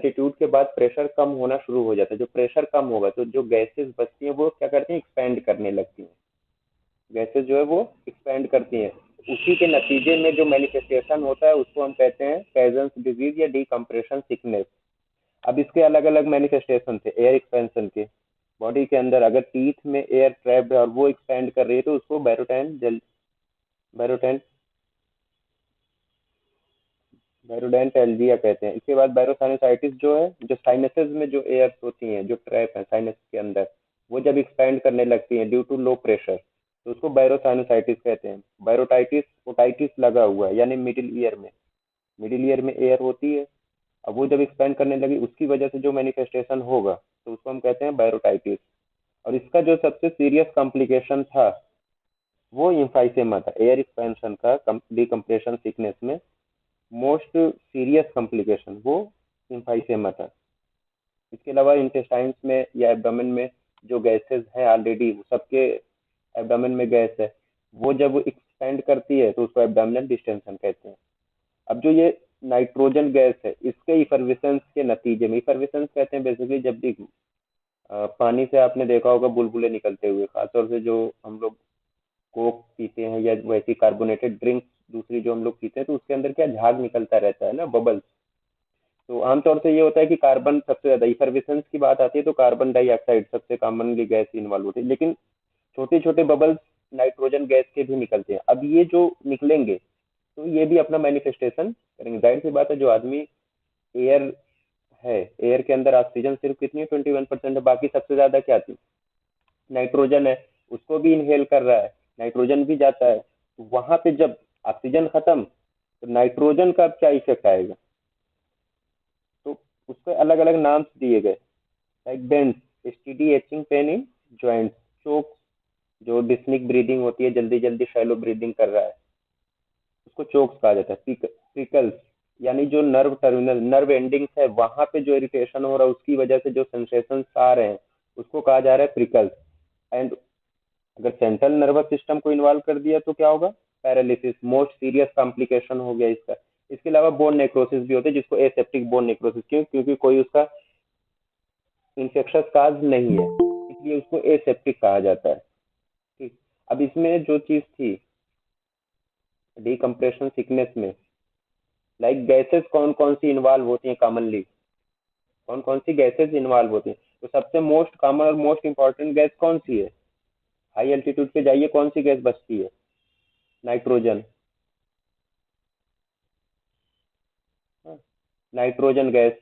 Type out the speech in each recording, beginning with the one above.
Altitude के बाद pressure कम होना शुरू हो जाता है। जो प्रेशर कम होगा तो जो गैसेस बचती हैं वो क्या करती हैं, एक्सपेंड करने लगती हैं। गैसेस जो है वो एक्सपेंड करती हैं। उसी के नतीजे में जो मैनिफेस्टेशन होता है उसको हम कहते हैं पेजेंस डिजीज या डीकम्प्रेशन सिकनेस। अब इसके अलग अलग मैनिफेस्टेशन थे एयर एक्सपेंशन के। बॉडी के अंदर अगर टीथ में एयर ट्रैप्ड है और वो एक्सपेंड कर रही है तो उसको बैरोटेन बैरोडेंटैल्जिया कहते हैं। इसके बाद बैरोसाइनोसाइटिस जो है, जो साइनसेस में जो एयर होती हैं, जो ट्रैप है साइनस के अंदर, वो जब एक्सपेंड करने लगती हैं ड्यू टू लो प्रेशर तो उसको बैरोसाइनोसाइटिस कहते हैं। बैरोटाइटिस ओटाइटिस लगा हुआ है यानी मिडिल ईयर में एयर होती है। अब वो जब एक्सपेंड करने लगी उसकी वजह से जो मैनिफेस्टेशन होगा तो उसको हम कहते हैं बैरोटाइटिस। और इसका जो सबसे सीरियस कॉम्प्लिकेशन था वो इम्फाइसेमा था। एयर एक्सपेंशन का डिकम्प्रेशन सिकनेस में मोस्ट सीरियस कॉम्प्लिकेशन वो इम्फाइसेमा था। इसके अलावा इंटेस्टाइन्स में या एब्डोमेन में जो गैसेस हैं ऑलरेडी, सबके एब्डोमेन में गैस है, वो जब एक्सपेंड करती है तो उसको एब्डोमिनल डिस्टेंशन कहते हैं। अब जो ये नाइट्रोजन गैस है इसके इफर्विसेंस के नतीजे में, इफर्विसेंस कहते हैं बेसिकली जब भी पानी से आपने देखा होगा बुलबुले निकलते हुए, खासतौर से जो हम लोग कोक पीते हैं या वैसी कार्बोनेटेड ड्रिंक्स दूसरी जो हम लोग पीते हैं तो उसके अंदर क्या झाग निकलता रहता है ना, बबल्स। तो आमतौर से ये होता है कि कार्बन सबसे ज्यादा, इफर्विसेंस की बात आती है तो कार्बन डाइऑक्साइड सबसे कॉमनली गैस इन्वॉल्व होती है, लेकिन छोटे छोटे बबल्स नाइट्रोजन गैस के भी निकलते हैं। अब ये जो निकलेंगे तो ये भी अपना मैनिफेस्टेशन करेंगे। जाहिर सी बात है, जो आदमी एयर है, एयर के अंदर ऑक्सीजन सिर्फ कितनी 21% है, बाकी सबसे ज्यादा क्या थी, नाइट्रोजन है। उसको भी इनहेल कर रहा है, नाइट्रोजन भी जाता है। तो वहां पे जब ऑक्सीजन खत्म तो नाइट्रोजन का क्या इफेक्ट आएगा, तो उसके अलग अलग नाम दिए गए, like bends, STD, aching pain in joints, choke, जो डिस्निक ब्रीदिंग होती है, जल्दी जल्दी शैलो ब्रीदिंग कर रहा है उसको चोक्स कहा जाता है। प्रिकल्स यानी जो नर्व टर्मिनल, नर्व एंडिंग्स है, वहां पे जो इरिटेशन हो रहा है उसकी वजह से जो सेंसेशन आ रहे हैं उसको कहा जा रहा है प्रिकल्स। एंड अगर सेंट्रल नर्वस सिस्टम को इन्वॉल्व कर दिया तो क्या होगा, पैरालिसिस, मोस्ट सीरियस कॉम्प्लिकेशन हो गया इसका। इसके अलावा बोन नेक्रोसिस भी होते हैं जिसको एसेप्टिक बोन नेक्रोसिस, क्यों, क्योंकि कोई उसका इन्फेक्शस काज नहीं है इसलिए उसको एसेप्टिक कहा जाता है। ठीक। अब इसमें जो चीज थी डीकम्प्रेशन सिकनेस में, लाइक गैसेस कौन कौन सी इन्वॉल्व होती हैं कॉमनली, कौन कौन सी गैसेस इन्वॉल्व होती हैं, तो सबसे मोस्ट कॉमन और मोस्ट इंपॉर्टेंट गैस कौन सी है, हाई एल्टीट्यूड पे जाइए कौन सी गैस बचती है, नाइट्रोजन। हाँ, नाइट्रोजन गैस।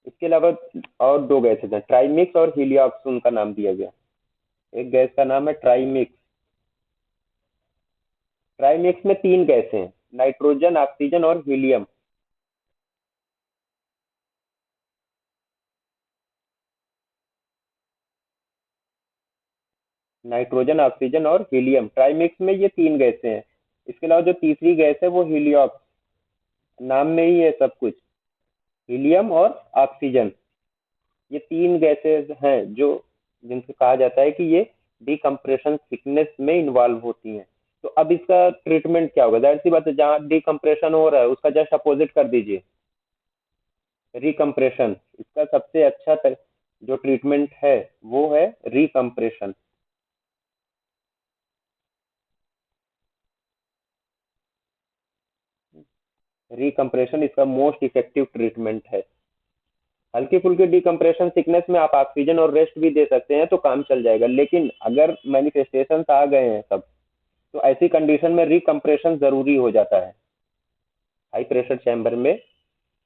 इसके अलावा और दो गैसेस हैं, ट्राइमिक्स और हीलियोक्स, उनका नाम दिया गया। एक गैस का नाम है ट्राइमिक्स। ट्राइमिक्स में तीन गैसें हैं, नाइट्रोजन, ऑक्सीजन और हीलियम। नाइट्रोजन, ऑक्सीजन और हीलियम, ट्राइमिक्स में ये तीन गैसें हैं। इसके अलावा जो तीसरी गैस है वो हीलियोक्स, नाम में ही है सब कुछ, हीलियम और ऑक्सीजन। ये तीन गैसेस हैं जो, जिनसे कहा जाता है कि ये डीकम्प्रेशन सिकनेस में इन्वॉल्व होती हैं। तो अब इसका ट्रीटमेंट क्या होगा, जाहिर सी बात है जहाँ डीकम्प्रेशन हो रहा है उसका जस्ट अपोजिट कर दीजिए, रिकम्प्रेशन। इसका सबसे अच्छा जो ट्रीटमेंट है वो है रिकम्प्रेशन। रिकम्प्रेशन इसका मोस्ट इफेक्टिव ट्रीटमेंट है। हल्की फुल्की डिकम्प्रेशन सिकनेस में आप ऑक्सीजन और रेस्ट भी दे सकते हैं तो काम चल जाएगा, लेकिन अगर मैनिफेस्टेशन आ गए हैं सब तो ऐसी कंडीशन में रिकम्प्रेशन जरूरी हो जाता है। हाई प्रेशर चैम्बर में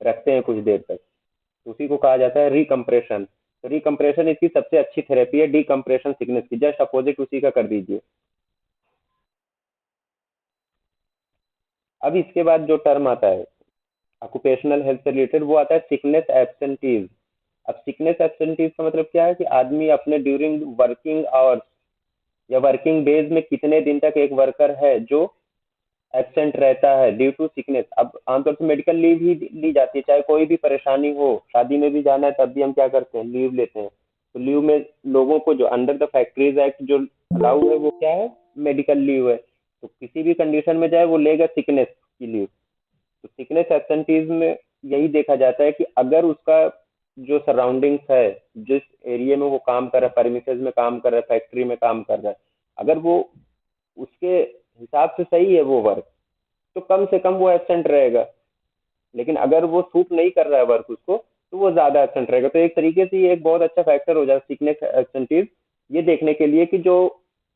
रखते हैं कुछ देर तक तो उसी को कहा जाता है रिकम्प्रेशन। तो रिकम्प्रेशन इसकी सबसे अच्छी थेरेपी है डिकम्प्रेशन सिकनेस की, जस्ट अपोजिट उसी का कर दीजिए। अब इसके बाद जो टर्म आता है ऑक्यूपेशनल हेल्थ से रिलेटेड वो आता है सिकनेस एब्सेंटीज। अब सिकनेस एब्सेंटीज का मतलब क्या है कि आदमी अपने ड्यूरिंग वर्किंग आवर्स या वर्किंग डेज में कितने दिन तक एक वर्कर है जो एब्सेंट रहता है ड्यू टू सिकनेस। अब आमतौर से मेडिकल लीव ही ली जाती है, चाहे कोई भी परेशानी हो, शादी में भी जाना है तब भी हम क्या करते हैं, लीव लेते हैं। तो लीव में लोगों को जो अंडर द फैक्ट्रीज एक्ट जो अलाउ है वो क्या है, मेडिकल लीव है। तो किसी भी कंडीशन में जाए वो लेगा सिकनेस की लीव। तो सिकनेस एब्सेंटीज में यही देखा जाता है कि अगर उसका जो सराउंडिंग्स है, जिस एरिया में वो काम कर रहा है, परमिसेस में काम कर रहा है, फैक्ट्री में काम कर रहा है, अगर वो उसके हिसाब से सही है वो वर्क, तो कम से कम वो एब्सेंट रहेगा। लेकिन अगर वो सूट नहीं कर रहा है वर्क उसको, तो वो ज्यादा एब्सेंट रहेगा। तो एक तरीके से ये एक बहुत अच्छा फैक्टर हो जाता है सीखने एब्सेंटीज, ये देखने के लिए कि जो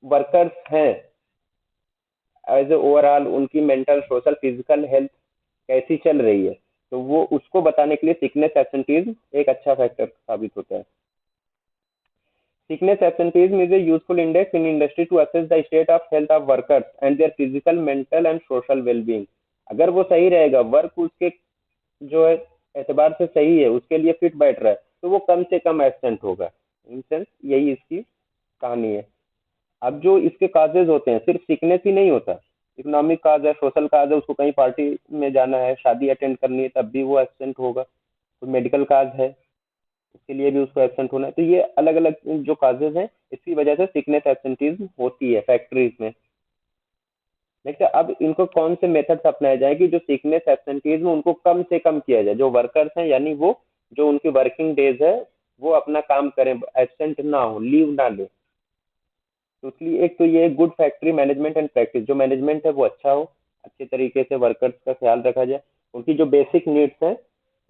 वर्कर्स हैं एज ए ओवरऑल उनकी मेंटल सोशल फिजिकल हेल्थ कैसी चल रही है, तो वो उसको बताने के लिए सिकनेस एब्सेंटीज एक अच्छा फैक्टर साबित होता है। Sickness absenteeism is a useful index in industry to assess the state of health of workers and their physical, mental and social well-being. अगर वो सही रहेगा, वर्क उसके जो है एतबार से सही है, उसके लिए फिट बैठ रहा है, तो वो कम से कम एब्सेंट होगा। इन सेंस यही इसकी कहानी है। अब जो इसके काजेज होते हैं, सिर्फ सिकनेस ही नहीं होता, इकोनॉमिक काज है, सोशल काज है, उसको कहीं पार्टी में जाना है, शादी अटेंड करनी है, तब भी वो एब्सेंट होगा। कोई मेडिकल काज है, उसके लिए भी उसको एब्सेंट होना है। तो ये अलग अलग जो काजेज हैं, इसकी वजह से सिकनेस एब्सेंटीज होती है फैक्ट्रीज में। देखिए अब इनको कौन से मेथड्स अपनाए जाए कि जो सिकनेस एब्सेंटीज में उनको कम से कम किया जाए, जो वर्कर्स हैं यानी वो जो उनकी वर्किंग डेज है वो अपना काम करें, एब्सेंट ना हो, लीव ना ले। तो इसलिए एक तो ये good factory management and practice, जो मैनेजमेंट है वो अच्छा हो, अच्छे तरीके से वर्कर्स का ख्याल रखा जाए, उनकी जो बेसिक नीड्स हैं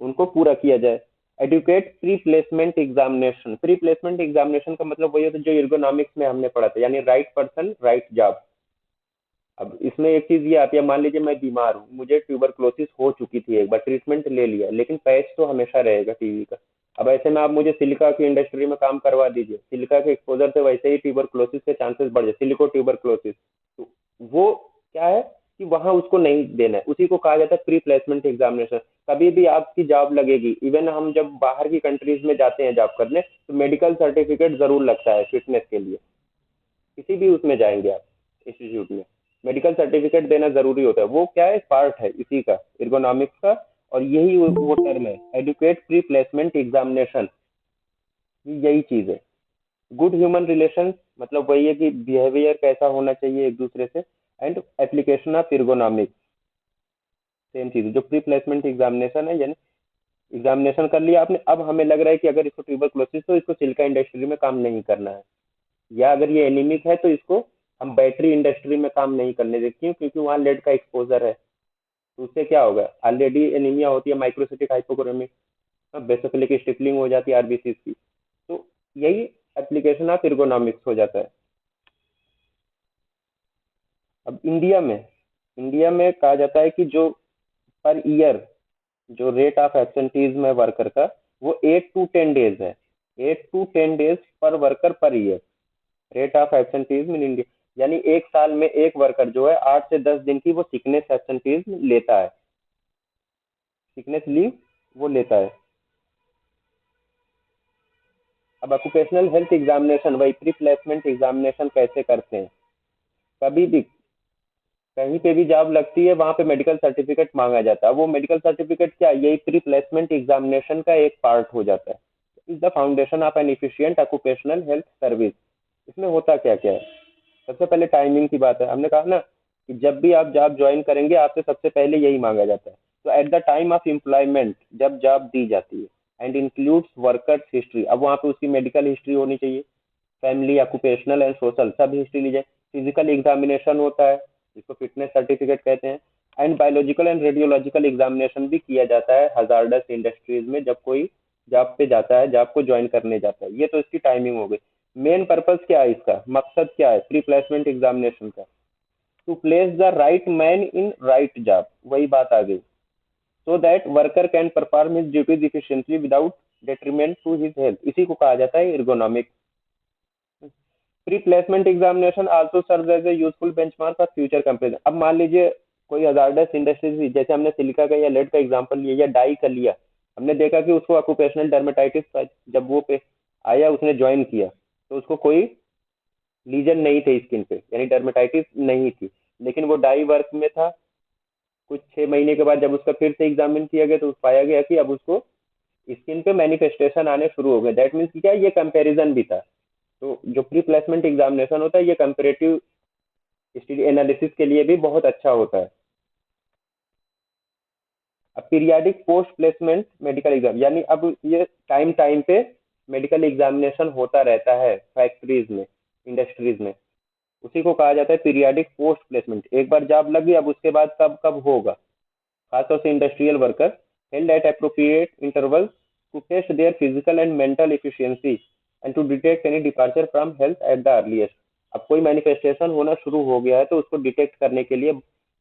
उनको पूरा किया जाए। Educate pre placement examination, pre placement examination का मतलब वही होता है जो इर्गोनॉमिक्स में हमने पढ़ा था, यानी राइट पर्सन राइट जॉब। अब इसमें एक चीज ये आती है, मान लीजिए मैं बीमार हूँ, मुझे ट्यूबरक्लोसिस हो चुकी थी, एक बार ट्रीटमेंट ले लिया, लेकिन पैच तो हमेशा रहेगा टीवी का। अब ऐसे में आप मुझे सिलिका की इंडस्ट्री में काम करवा दीजिए, सिलिका के एक्सपोजर से वैसे ही ट्यूबरक्लोसिस के चांसेस बढ़ जाए, सिलिको ट्यूबरक्लोसिस। तो वो क्या है कि वहां उसको नहीं देना है, उसी को कहा जाता है प्री प्लेसमेंट एग्जामिनेशन। कभी भी आपकी जॉब लगेगी, इवन हम जब बाहर की कंट्रीज में जाते हैं जॉब करने, तो मेडिकल सर्टिफिकेट जरूर लगता है फिटनेस के लिए। किसी भी उसमें जाएंगे आप इंस्टीट्यूट में, मेडिकल सर्टिफिकेट देना जरूरी होता है। वो क्या है, पार्ट है इसी का, एर्गोनॉमिक्स का। और यही वो टर्म है एडुकेट प्री प्लेसमेंट एग्जामिनेशन, यही चीज है। गुड ह्यूमन रिलेशन मतलब वही है कि बिहेवियर कैसा होना चाहिए एक दूसरे से। And application of ergonomics same चीज है। जो प्री प्लेसमेंट एग्जामिनेशन है, यानी एग्जामिनेशन कर लिया आपने, अब हमें लग रहा है कि अगर इसको ट्यूबरक्लोसिस तो इसको सिलिका इंडस्ट्री में काम नहीं करना है, या अगर ये एनीमिक है तो इसको हम बैटरी इंडस्ट्री में काम नहीं करने देते। क्यों? क्योंकि वहाँ लेड का एक्सपोजर है। तो उससे क्या होगा, ऑलरेडी एनीमिया होती है, माइक्रोसिटिक हाइपोक्रोमिक, बेसिकली स्टिफलिंग हो जाती है आरबीसी की। तो यही एप्लीकेशन ऑफ एर्गोनॉमिक्स हो जाता है। अब इंडिया में कहा जाता है कि जो पर ईयर जो रेट ऑफ एब्सेंटीज है वर्कर का, वो 8 to 10 डेज है। 8 to 10 डेज पर worker per year, rate of absentees in India. यानी एक साल में एक वर्कर जो है 8 से 10 दिन की वो सिकनेस एब्सेंटीज लेता है, सिकनेस लीव वो लेता है। अब ऑक्यूपेशनल हेल्थ एग्जामिनेशन, वही प्री प्लेसमेंट एग्जामिनेशन कैसे करते हैं। कभी भी कहीं पे भी जॉब लगती है, वहां पे मेडिकल सर्टिफिकेट मांगा जाता है। वो मेडिकल सर्टिफिकेट क्या, यही प्री प्लेसमेंट एग्जामिनेशन का एक पार्ट हो जाता है। Is the foundation of an efficient occupational health service. इसमें होता क्या क्या है, सबसे पहले टाइमिंग की बात है। हमने कहा ना कि जब भी आप जॉब ज्वाइन करेंगे आपसे सबसे पहले यही मांगा जाता है। तो at the time of employment जब जॉब दी जाती है, एंड इंक्लूड्स वर्कर्स हिस्ट्री, अब वहाँ पे उसकी मेडिकल हिस्ट्री होनी चाहिए, फैमिली, ऑक्यूपेशनल एंड सोशल सब हिस्ट्री ली जाए। फिजिकल एग्जामिनेशन होता है जिसको फिटनेस सर्टिफिकेट कहते हैं। And biological and radiological examination भी किया जाता है हजार्डस इंडस्ट्रीज में, जब कोई जॉब पे जाता है, जॉब को ज्वाइन करने जाता है। ये तो इसकी टाइमिंग हो गई। मेन पर्पस क्या है, इसका मकसद क्या है प्री प्लेसमेंट एग्जामिनेशन का, to place the right man in right job, वही बात आ गई। So that worker can perform his duties efficiently without detriment to his health, इसी को कहा जाता है ergonomic. Pre placement examination also serve as a useful benchmark for future comparison. अब मान लीजिए कोई हजार्डस इंडस्ट्रीज, जैसे हमने सिलिका का या लेड का एग्जांपल लिया या डाई का लिया, हमने देखा कि उसको ऑक्यूपेशनल डर्मेटाइटिस था, जब वो पे आया उसने ज्वाइन किया तो उसको कोई लीजन नहीं थे स्किन पे, यानी डर्मेटाइटिस नहीं थी। लेकिन वो डाई वर्क में था, कुछ 6 महीने के बाद जब उसका फिर से एग्जामिन किया गया तो पाया गया कि अब उसको स्किन पे मैनिफेस्टेशन आने शुरू हो गए। दैट मीन्स क्या, ये कंपैरिजन भी था। तो जो प्री प्लेसमेंट एग्जामिनेशन होता है ये कंपेरेटिव स्टडी एनालिसिस के लिए भी बहुत अच्छा होता है। अब periodic post placement medical exam, यानी अब ये टाइम टाइम पे मेडिकल एग्जामिनेशन होता रहता है फैक्ट्रीज में, इंडस्ट्रीज में, उसी को कहा जाता है पीरियाडिक पोस्ट प्लेसमेंट। एक बार जॉब लगी, अब उसके बाद कब कब होगा, खासतौर से industrial worker held at appropriate intervals to test their physical and mental efficiency and to detect any departure from health at the earliest. अब कोई मैनिफेस्टेशन होना शुरू हो गया है तो उसको डिटेक्ट करने के लिए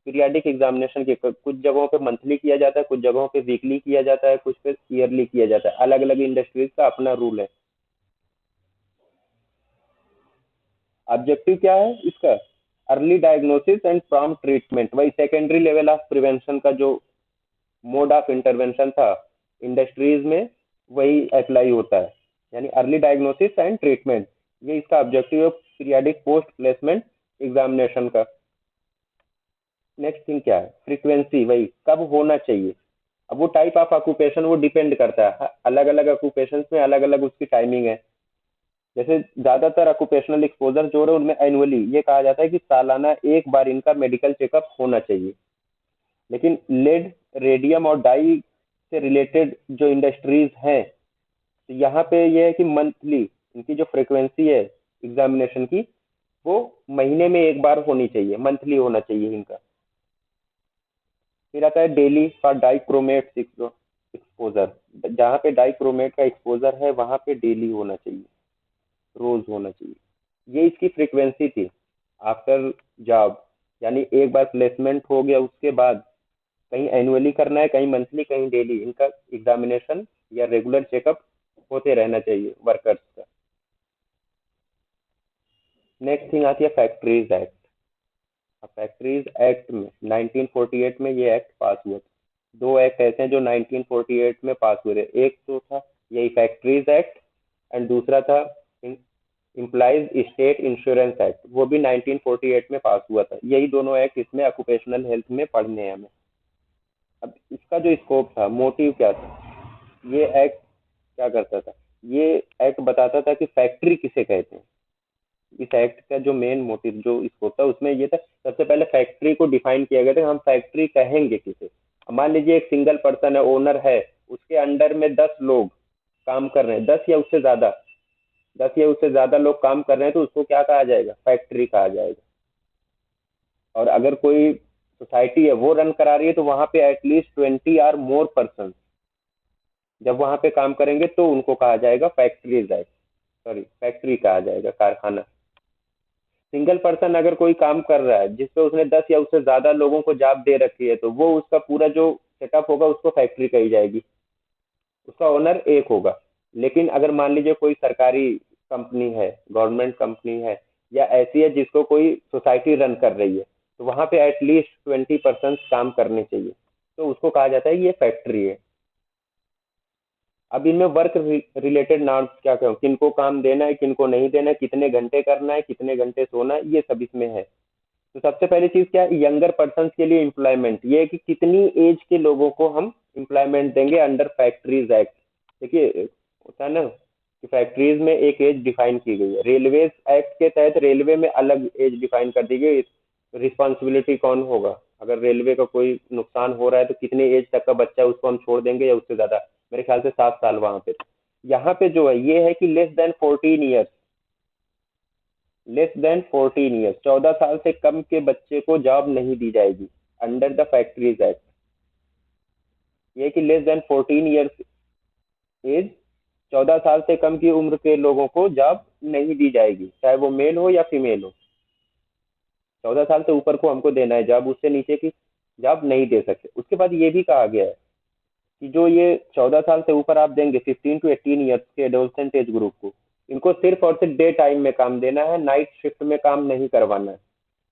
पीरियाडिक एग्जामिनेशन के कुछ जगहों पे मंथली किया जाता है, कुछ जगहों पे वीकली किया जाता है, कुछ पे ईयरली किया जाता है। अलग अलग इंडस्ट्रीज का अपना रूल है। ऑब्जेक्टिव क्या है इसका, early diagnosis and prompt treatment, वही सेकेंडरी लेवल ऑफ प्रिवेंशन का जो मोड ऑफ इंटरवेंशन था इंडस्ट्रीज में, वही अप्लाई होता है, यानी अर्ली डायग्नोसिस एंड ट्रीटमेंट, ये इसका ऑब्जेक्टिव है पीरियाडिक पोस्ट प्लेसमेंट एग्जामिनेशन का। नेक्स्ट थिंग क्या है, फ्रीक्वेंसी, वही कब होना चाहिए। अब वो टाइप ऑफ ऑक्यूपेशन वो डिपेंड करता है, अलग अलग ऑक्यूपेशन में अलग अलग उसकी टाइमिंग है। जैसे ज्यादातर ऑक्यूपेशनल एक्सपोजर जो है उनमें एनुअली ये कहा जाता है कि सालाना एक बार इनका मेडिकल चेकअप होना चाहिए। लेकिन लेड, रेडियम और डाई से रिलेटेड जो इंडस्ट्रीज हैं, तो यहाँ पे ये है कि मंथली इनकी जो फ्रिक्वेंसी है एग्जामिनेशन की, वो महीने में एक बार होनी चाहिए, मंथली होना चाहिए इनका। फिर आता है डेली फॉर डाइक्रोमेट एक्सपोजर, जहाँ पे डाइक्रोमेट का एक्सपोजर है वहाँ पे डेली होना चाहिए, रोज होना चाहिए। ये इसकी फ्रीक्वेंसी थी आफ्टर जॉब, यानी एक बार प्लेसमेंट हो गया उसके बाद कहीं एनुअली करना है, कहीं मंथली, कहीं डेली, इनका एग्जामिनेशन या रेगुलर चेकअप होते रहना चाहिए वर्कर्स का। नेक्स्ट थिंग आती है फैक्ट्रीज एक्ट। अब फैक्ट्रीज एक्ट में 1948 में ये एक्ट पास हुआ था। दो एक्ट ऐसे हैं जो 1948 में पास हुए थे, एक तो था यही फैक्ट्रीज एक्ट एंड दूसरा था इम्प्लाइज स्टेट इंश्योरेंस एक्ट, वो भी 1948 में पास हुआ था। यही दोनों एक्ट इसमें ऑक्यूपेशनल हेल्थ में पढ़ने हैं हमें। अब इसका जो स्कोप था, मोटिव क्या था, ये एक्ट क्या करता था, ये एक्ट बताता था कि फैक्ट्री किसे कहते हैं। इस एक्ट का जो मेन मोटिव जो स्कोप था उसमें ये था, सबसे पहले फैक्ट्री को डिफाइन किया गया था, हम फैक्ट्री कहेंगे किसे। अब मान लीजिए एक सिंगल पर्सन है, ओनर है, उसके अंडर में 10 लोग काम कर रहे हैं, 10 या उससे ज्यादा लोग काम कर रहे हैं, तो उसको क्या कहा जाएगा, फैक्ट्री कहा जाएगा। और अगर कोई सोसाइटी है वो रन करा रही है, तो वहां पे एटलीस्ट 20 आर मोर पर्सन जब वहां पे काम करेंगे तो उनको कहा जाएगा फैक्ट्री, सॉरी फैक्ट्री कहा जाएगा, कारखाना। सिंगल पर्सन अगर कोई काम कर रहा है जिसपे उसने 10 या उससे ज्यादा लोगों को जॉब दे रखी है, तो वो उसका पूरा जो सेटअप होगा उसको फैक्ट्री कही जाएगी, उसका ओनर एक होगा। लेकिन अगर मान लीजिए कोई सरकारी कंपनी है, गवर्नमेंट कंपनी है, या ऐसी है जिसको कोई सोसाइटी रन कर रही है, तो वहां पे एटलीस्ट 20% काम करने चाहिए, तो उसको कहा जाता है ये फैक्ट्री है। अब इनमें वर्क रिलेटेड नॉर्म्स क्या कहूँ, किनको काम देना है, किनको नहीं देना है, कितने घंटे करना है, कितने घंटे सोना है, ये सब इसमें है। तो सबसे पहली चीज क्या है, यंगर पर्सन के लिए एम्प्लॉयमेंट, ये है कि कितनी एज के लोगों को हम एम्प्लॉयमेंट देंगे अंडर फैक्ट्रीज एक्ट। देखिए होता है ना कि फैक्ट्रीज में एक एज डिफाइन की गई है, रेलवेज एक्ट के तहत रेलवे में अलग एज डिफाइन कर दी गई। रिस्पॉन्सिबिलिटी कौन होगा, अगर रेलवे का कोई नुकसान हो रहा है तो कितनी एज तक का बच्चा उसको हम छोड़ देंगे, या उससे ज्यादा, मेरे ख्याल से 7 साल वहां पे। यहाँ पे जो है ये है कि लेस देन 14 ईयर्स, 14 साल से कम के बच्चे को जॉब नहीं दी जाएगी अंडर द फैक्ट्रीज एक्ट। ये कि लेस देन 14 ईयर्स एज, 14 साल से कम की उम्र के लोगों को जॉब नहीं दी जाएगी, चाहे वो मेल हो या फीमेल हो। 14 साल से ऊपर को हमको देना है जॉब, उससे नीचे की जॉब नहीं दे सकते। उसके बाद ये भी कहा गया है कि जो ये 14 साल से ऊपर आप देंगे 15 to 18 ईयर्स के एडोलसेंट एज ग्रुप को, इनको सिर्फ और सिर्फ डे टाइम में काम देना है, नाइट शिफ्ट में काम नहीं करवाना है।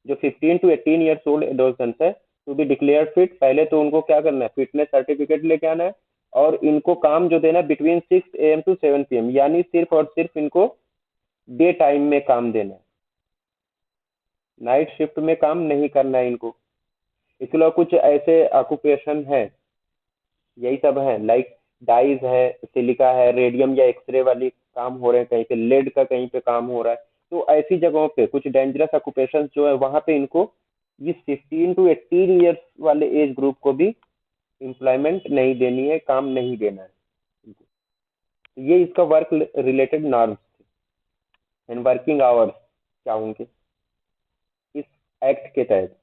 जो 15 to 18 ईयर्स ओल्ड एडोलसेंट है, टू बी डिक्लेयर फिट, पहले तो उनको क्या करना है, फिटनेस सर्टिफिकेट लेके आना है, और इनको काम जो देना है बिटवीन 6 AM to 7 PM, यानी सिर्फ और सिर्फ इनको डे टाइम में काम देना है, नाइट शिफ्ट में काम नहीं करना है इनको। इसके अलावा कुछ ऐसे ऑक्यूपेशन है, यही सब है, लाइक डाइज है, सिलिका है, रेडियम या एक्सरे वाली काम हो रहे हैं, कहीं पे लेड का कहीं पे काम हो रहा है। तो ऐसी जगहों पे कुछ डेंजरस ऑक्यूपेशन जो है वहां पे इनको ये 15 to 18 ईयर्स वाले एज ग्रुप को भी एम्प्लॉयमेंट नहीं देनी है, काम नहीं देना है। तो ये इसका work related norms and working hours क्या होंगे इस एक्ट के तहत।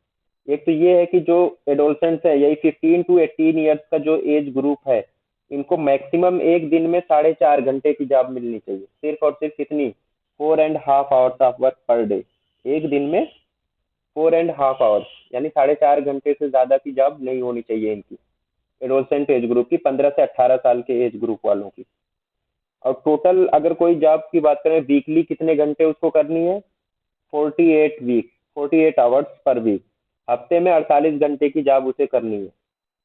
एक तो ये है कि जो एडोलसेंट्स है, यही 15 to 18 ईयर्स का जो एज ग्रुप है, इनको मैक्सिमम एक दिन में 4.5 घंटे की जॉब मिलनी चाहिए, सिर्फ और सिर्फ कितनी, 4.5 hours of work per day. एक दिन में 4.5 आवर्स, यानी 4.5 घंटे से ज्यादा की जॉब नहीं होनी चाहिए इनकी, एडोलसेंट एज ग्रुप की, 15 से 18 साल के एज ग्रुप वालों की। और टोटल अगर कोई जॉब की बात करें, वीकली कितने घंटे उसको करनी है, 48 आवर्स पर वीक, हफ्ते में 48 घंटे की जॉब उसे करनी है।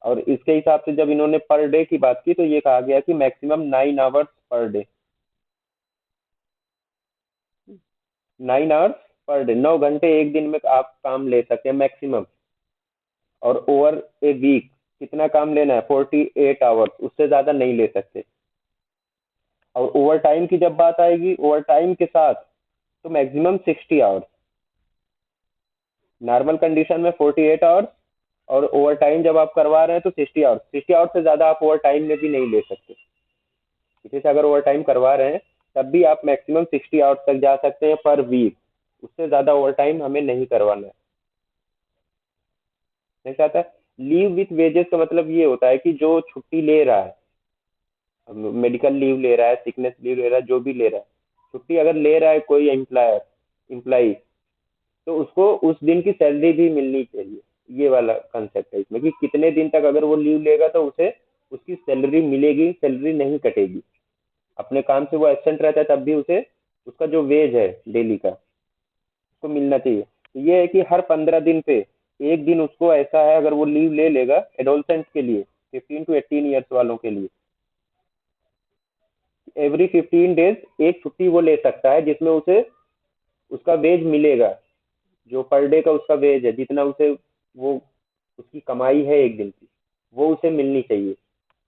और इसके हिसाब से जब इन्होंने पर डे की बात की, तो ये कहा गया कि maximum 9 hours per day, 9 hours per day, 9 घंटे एक दिन में आप काम ले सकते हैं मैक्सिमम। और ओवर ए वीक कितना काम लेना है, 48 आवर्स, उससे ज्यादा नहीं ले सकते। और ओवर टाइम की जब बात आएगी, ओवर टाइम के साथ तो मैक्सिमम 60 आवर्स, नॉर्मल कंडीशन में 48 आवर्स, और ओवर टाइम जब आप करवा रहे हैं तो 60 आवर्स, 60 आवर्स से ज्यादा आप ओवर टाइम में भी नहीं ले सकते। इसी से अगर ओवर टाइम करवा रहे हैं तब भी आप मैक्सिमम 60 आवर्स तक जा सकते हैं पर वीक, उससे ज्यादा ओवर टाइम हमें नहीं करवाना है। नहीं चाहता। लीव विथ वेजेस का मतलब ये होता है कि जो छुट्टी ले रहा है, मेडिकल लीव ले रहा है, सिकनेस लीव ले रहा है, जो भी ले रहा है, छुट्टी अगर ले रहा है कोई एम्प्लॉय, तो उसको उस दिन की सैलरी भी मिलनी चाहिए। ये वाला कंसेप्ट है इसमें कि कितने दिन तक अगर वो लीव लेगा तो उसे उसकी सैलरी मिलेगी, सैलरी नहीं कटेगी। अपने काम से वो एब्सेंट रहता है तब भी उसे उसका जो वेज है डेली का, उसको मिलना चाहिए। तो ये है कि हर 15 दिन पे एक दिन उसको ऐसा है, अगर वो लीव ले लेगा एडोलसेंट के लिए, 15 to 18 ईयर्स वालों के लिए, एवरी 15 डेज एक छुट्टी वो ले सकता है, जिसमें उसे उसका वेज मिलेगा, जो पर डे का उसका वेज है, जितना उसे वो उसकी कमाई है एक दिन की, वो उसे मिलनी चाहिए।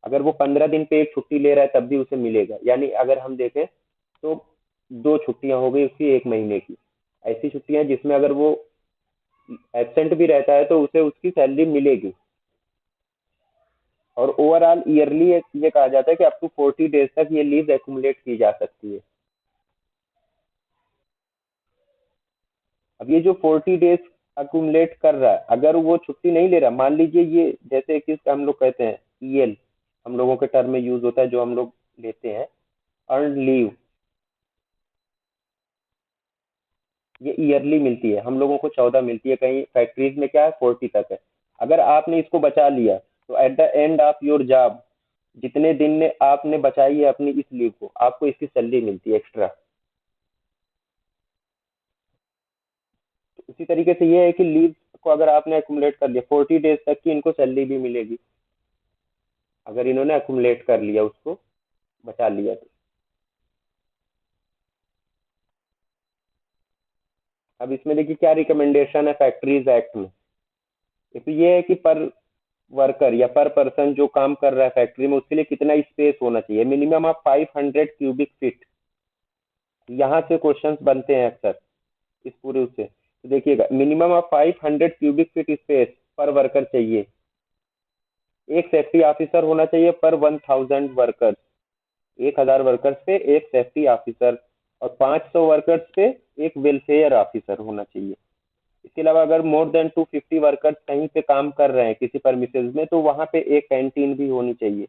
अगर वो 15 दिन पे एक छुट्टी ले रहा है तब भी उसे मिलेगा। यानी अगर हम देखें तो दो छुट्टियां हो गई उसकी एक महीने की, ऐसी छुट्टियां जिसमें अगर वो एब्सेंट भी रहता है तो उसे उसकी सैलरी मिलेगी। और ओवरऑल ईयरली ये कहा जाता है कि अप टू 40 डेज तक ये लीव एक्यूमुलेट की जा सकती है। अब ये जो 40 डेज अक्यूमुलेट कर रहा है, अगर वो छुट्टी नहीं ले रहा, मान लीजिए ये जैसे किस हम लोग कहते हैं ईएल, हम लोगों के टर्म में यूज होता है, जो हम लोग लेते हैं अर्न लीव, ये ईयरली मिलती है, हम लोगों को 14 मिलती है, कहीं फैक्ट्रीज में क्या है 40 तक है। अगर आपने इसको बचा लिया तो at the end of your job, जितने दिन ने आपने बचाई है अपनी इस लीव को, आपको इसकी सैलरी मिलती है एक्स्ट्रा। तो उसी तरीके से ये है कि लीव को अगर आपने अकुमुलेट कर लिया 40 डेज तक की, इनको सैलरी भी मिलेगी, अगर इन्होंने अकुमुलेट कर लिया, उसको बचा लिया तो। अब इसमें देखिए क्या रिकमेंडेशन है फैक्ट्रीज एक्ट में। एक तो ये है कि पर वर्कर या पर पर्सन जो काम कर रहा है फैक्ट्री में, उसके लिए कितना स्पेस होना चाहिए, मिनिमम ऑफ 500 क्यूबिक फीट। यहाँ से क्वेश्चंस बनते हैं अक्सर इस पूरे उससे। तो देखिएगा, minimum of 500 cubic feet space पर वर्कर चाहिए। एक सेफ्टी ऑफिसर होना चाहिए पर 1000 वर्कर्स, 1000 वर्कर्स पे एक सेफ्टी ऑफिसर, और 500 वर्कर्स पे एक वेलफेयर ऑफिसर होना चाहिए। इसके अलावा अगर मोर देन 250 वर्कर्स कहीं पे काम कर रहे हैं किसी परमिसेस में, तो वहां पे एक कैंटीन भी होनी चाहिए।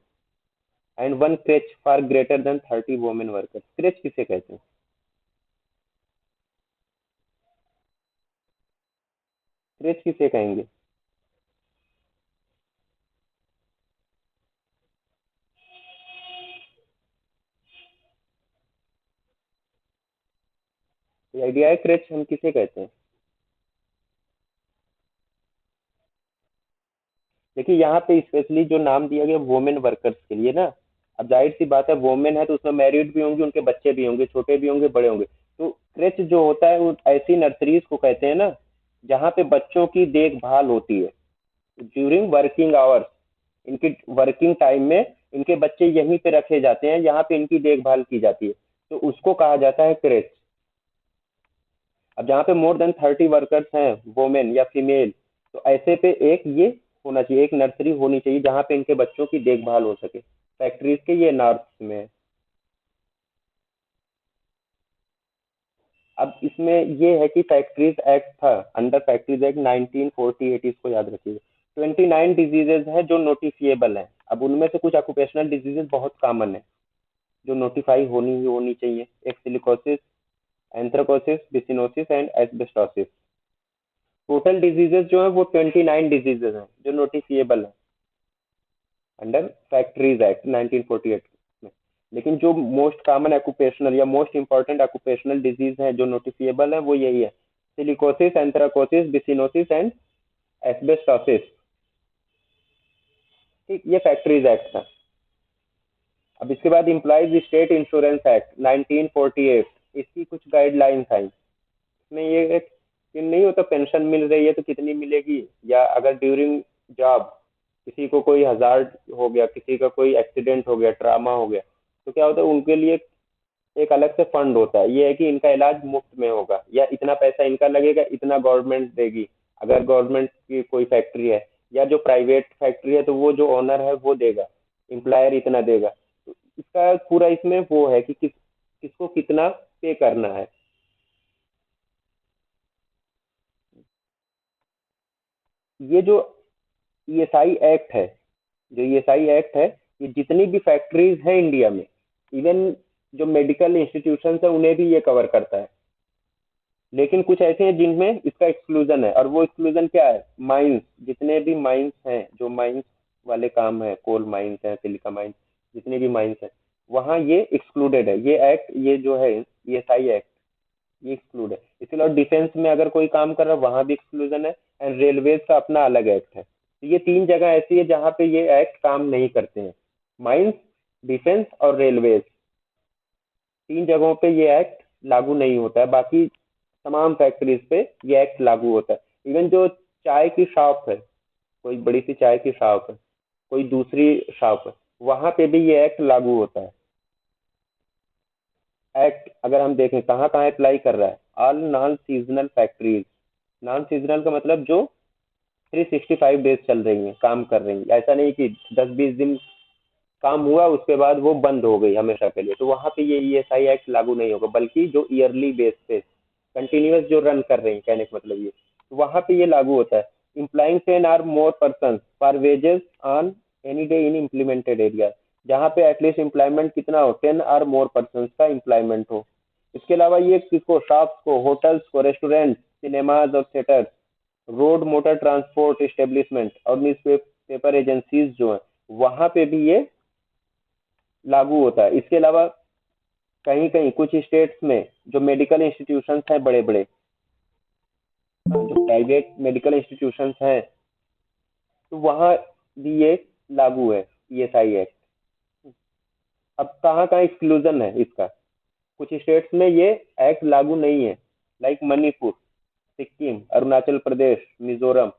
And one creche for greater than 30 women workers. Creche किसे कहते हैं, क्रेच किसे कहेंगे, ये आइडिया है क्रेच हम किसे कहते हैं। देखिए यहाँ पे स्पेशली जो नाम दिया गया वोमेन वर्कर्स के लिए ना, अब जाहिर सी बात है वोमेन है तो उसमें मैरिड भी होंगे, उनके बच्चे भी होंगे, छोटे भी होंगे, बड़े होंगे। तो क्रेच जो होता है वो ऐसी नर्सरीज को कहते हैं ना, जहाँ पे बच्चों की देखभाल होती है ड्यूरिंग वर्किंग आवर्स। इनके वर्किंग टाइम में इनके बच्चे यहीं पे रखे जाते हैं, यहाँ पे इनकी देखभाल की जाती है, तो उसको कहा जाता है क्रेच। अब जहाँ पे मोर देन 30 वर्कर्स हैं, वोमेन या फीमेल, तो ऐसे पे एक ये होना चाहिए, एक नर्सरी होनी चाहिए जहाँ पे इनके बच्चों की देखभाल हो सके। फैक्ट्रीज के ये नॉर्थ में है। अब इसमें ये है कि फैक्ट्रीज एक्ट था, अंडर फैक्ट्रीज एक्ट 1948, इसको याद रखिए। 29 डिजीजेज हैं जो नोटिफिएबल हैं। अब उनमें से कुछ ऑक्यूपेशनल डिजीजेज बहुत कॉमन है जो नोटिफाई होनी ही होनी चाहिए। एक silicosis, anthracosis, byssinosis and asbestosis. Total diseases जो है वो 29 डिजीजेज हैं जो नोटिफिएबल है अंडर फैक्ट्रीज एक्ट 1948 में। लेकिन जो मोस्ट कॉमन ऑक्यूपेशनल या मोस्ट इंपॉर्टेंट ऑक्यूपेशनल डिजीज है जो नोटिफिएबल है वो यही है, सिलिकोसिस, एंथ्राकोसिस, बिसिनोसिस एंड एस्बेस्टोसिस। ठीक, ये फैक्ट्रीज एक्ट था। अब इसके बाद इम्प्लाइज स्टेट इंश्योरेंस एक्ट 1948, इसकी कुछ गाइडलाइंस आई। इसमें ये है कि नहीं होता पेंशन मिल रही है तो कितनी मिलेगी, या अगर ड्यूरिंग जॉब किसी को कोई हजार्ड हो गया, किसी का कोई एक्सीडेंट हो गया, ट्रामा हो गया, तो क्या होता है उनके लिए एक अलग से फंड होता है। ये है कि इनका इलाज मुफ्त में होगा, या इतना पैसा इनका लगेगा, इतना गवर्नमेंट देगी। अगर गवर्नमेंट की कोई फैक्ट्री है या जो प्राइवेट फैक्ट्री है तो वो जो ओनर है वो देगा, एम्प्लॉयर इतना देगा। तो इसका पूरा इसमें वो है कि किसको कितना पे करना है। ये जो ईएसआई एक्ट है, जो ईएसआई एक्ट है, ये जितनी भी फैक्ट्रीज हैं इंडिया में, इवन जो मेडिकल इंस्टीट्यूशन है उन्हें भी ये कवर करता है। लेकिन कुछ ऐसे हैं जिनमें इसका एक्सक्लूजन है, और वो एक्सक्लूजन क्या है, माइंस, जितने भी माइंस हैं, जो माइंस वाले काम है, कोल माइंस है, सिलिका माइंस, जितने भी माइंस है, वहाँ ये एक्सक्लूडेड है। ये एक्ट, ये जो है ईएसआई एक्ट, ये एक्सक्लूड है। इसके अलावा डिफेंस में अगर कोई काम कर रहा है वहां भी एक्सक्लूजन है, एंड रेलवेज का अपना अलग एक्ट है। तो ये तीन जगह ऐसी है जहाँ पे ये एक्ट काम नहीं करते हैं, माइंस, डिफेंस और रेलवेज। तीन जगहों पे ये एक्ट लागू नहीं होता है, बाकी तमाम फैक्ट्रीज पे ये एक्ट लागू होता है। इवन जो चाय की शॉप है, कोई बड़ी सी चाय की शॉप है, कोई दूसरी शॉप है, वहां पे भी ये एक्ट लागू होता है। एक्ट अगर हम देखें कहाँ कहाँ अप्लाई कर रहा है, all non seasonal factories. Non seasonal का मतलब जो 365 डेज चल रही हैं, काम कर रही हैं, ऐसा नहीं कि 10-20 दिन काम हुआ उसके बाद वो बंद हो गई हमेशा के लिए, तो वहां पे ये ईएसआई एक्ट लागू नहीं होगा। बल्कि जो ईयरली बेस पे कंटिन्यूअस जो रन कर रही हैं, कहने का मतलब ये, तो वहां पे ये लागू होता है। Implying 10 or more persons for wages on any day in implemented area, जहाँ पे एटलीस्ट एम्प्लॉयमेंट कितना हो, 10 or more persons का एम्प्लॉयमेंट हो। इसके अलावा ये किसको, शॉप्स को, होटल्स को, रेस्टोरेंट, सिनेमाज और theatres, road motor transport establishment और न्यूज पेपर एजेंसीज जो है, वहां पे भी ये लागू होता है। इसके अलावा कहीं कहीं कुछ स्टेट्स में जो मेडिकल इंस्टीट्यूशंस हैं बड़े बड़े, जो प्राइवेट मेडिकल इंस्टीट्यूशंस हैं, तो वहाँ भी ये लागू है ईएसआई एक्ट। अब कहाँ कहाँ एक्सक्लूजन है इसका, कुछ स्टेट्स में ये एक्ट लागू नहीं है, लाइक मणिपुर, सिक्किम, अरुणाचल प्रदेश, मिजोरम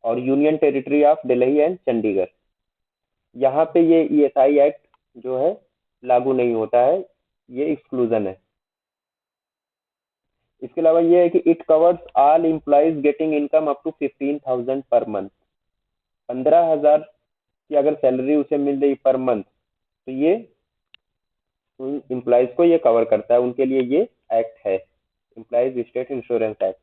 और union territory of Delhi and Chandigarh. यहाँ पे ये ईएसआई एक्ट जो है लागू नहीं होता है, ये एक्सक्लूजन है। इसके अलावा ये है कि it covers all employees getting income up to 15,000 per month. 15,000 की अगर सैलरी उसे मिल रही पर मंथ, तो ये उन एम्प्लॉइज को ये कवर करता है, उनके लिए ये एक्ट है, एम्प्लॉइज स्टेट इंश्योरेंस एक्ट।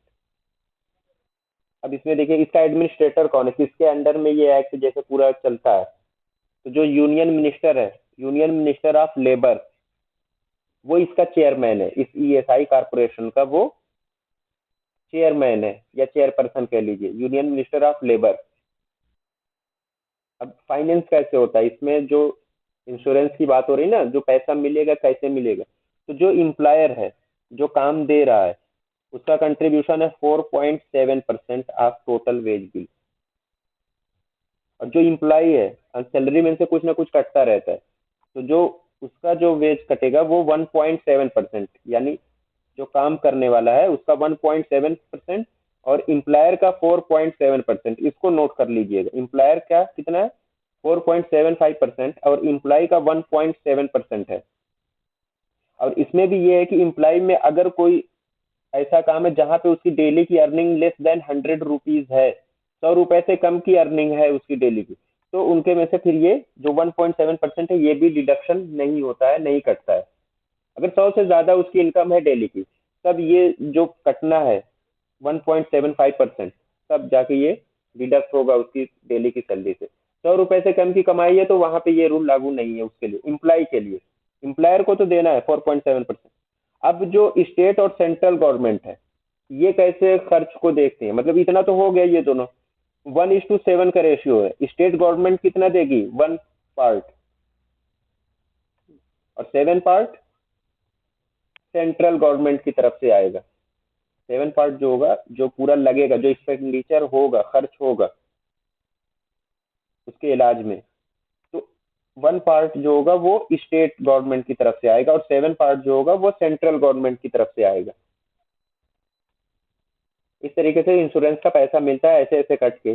अब इसमें देखिए इसका एडमिनिस्ट्रेटर कौन है, किसके अंडर में ये एक्ट जैसे पूरा चलता है। तो जो यूनियन मिनिस्टर है, यूनियन मिनिस्टर ऑफ लेबर, वो इसका चेयरमैन है, इस ईएसआई कारपोरेशन का वो चेयरमैन है, या चेयरपर्सन कह लीजिए, यूनियन मिनिस्टर ऑफ लेबर। अब फाइनेंस कैसे होता है इसमें, जो इंश्योरेंस की बात हो रही ना, जो पैसा मिलेगा कैसे मिलेगा, तो जो एम्प्लॉयर है, जो काम दे रहा है, उसका कंट्रीब्यूशन है 4.7% ऑफ टोटल वेज बिल। और जो इम्प्लाई है, सैलरी में से कुछ ना कुछ कटता रहता है, तो जो उसका जो वेज कटेगा वो 1.7%, यानी जो काम करने वाला है उसका 1.7%, और एम्प्लॉयर का 4.7%। इसको नोट कर लीजिएगा, एम्प्लॉयर का कितना है, 4.75%, और एम्प्लॉय का 1.7% है। और इसमें भी ये है कि एम्प्लॉय में अगर कोई ऐसा काम है जहां पे उसकी डेली की अर्निंग लेस देन 100 रुपीज है, 100 रुपए से कम की अर्निंग है उसकी डेली की, तो उनके में से फिर ये जो 1.7% है ये भी डिडक्शन नहीं होता है, नहीं कटता है। अगर 100 से ज्यादा उसकी इनकम है डेली की, तब ये जो कटना है 1.75%, तब जाके ये डिडक्ट होगा उसकी डेली की सैलरी से। 100 रुपए से कम की कमाई है तो वहां पे ये रूल लागू नहीं है उसके लिए, इम्प्लाई के लिए। इम्प्लायर को तो देना है 4.7%। अब जो स्टेट और सेंट्रल गवर्नमेंट है, ये कैसे खर्च को देखते हैं, मतलब इतना तो हो गया, ये दोनों 1:7 का रेशियो है। स्टेट गवर्नमेंट कितना देगी, 1 पार्ट, और 7 पार्ट सेंट्रल गवर्नमेंट की तरफ से आएगा। 7 पार्ट जो होगा, जो पूरा लगेगा, जो एक्सपेंडिचर होगा, खर्च होगा उसके इलाज में, तो 1 पार्ट जो होगा वो स्टेट गवर्नमेंट की तरफ से आएगा, और 7 पार्ट जो होगा वो सेंट्रल गवर्नमेंट की तरफ से आएगा। इस तरीके से इंश्योरेंस का पैसा मिलता है, ऐसे ऐसे कट के।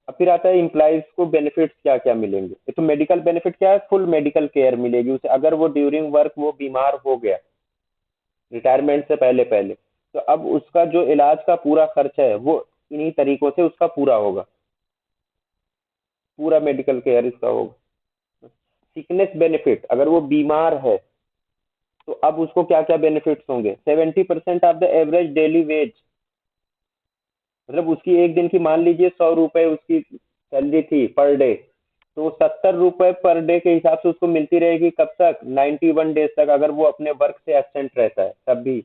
अब फिर आता है इम्प्लाइज को बेनिफिट्स क्या क्या मिलेंगे। ये तो मेडिकल बेनिफिट क्या है, फुल मेडिकल केयर मिलेगी उसे, अगर वो ड्यूरिंग वर्क वो बीमार हो गया रिटायरमेंट से पहले पहले, तो अब उसका जो इलाज का पूरा खर्च है वो इन्हीं तरीकों से उसका पूरा होगा, पूरा मेडिकल केयर इसका होगा। सिकनेस बेनिफिट, अगर वो बीमार है तो अब उसको क्या क्या बेनिफिट्स होंगे, 70% of the average daily veg. मतलब उसकी एक दिन की मान लीजिए 100 रुपए उसकी सैलरी थी पर डे, तो 70 रुपए पर डे के हिसाब से उसको मिलती रहेगी, कब तक, 91 डेज तक। अगर वो अपने वर्क से एब्सेंट रहता है तब भी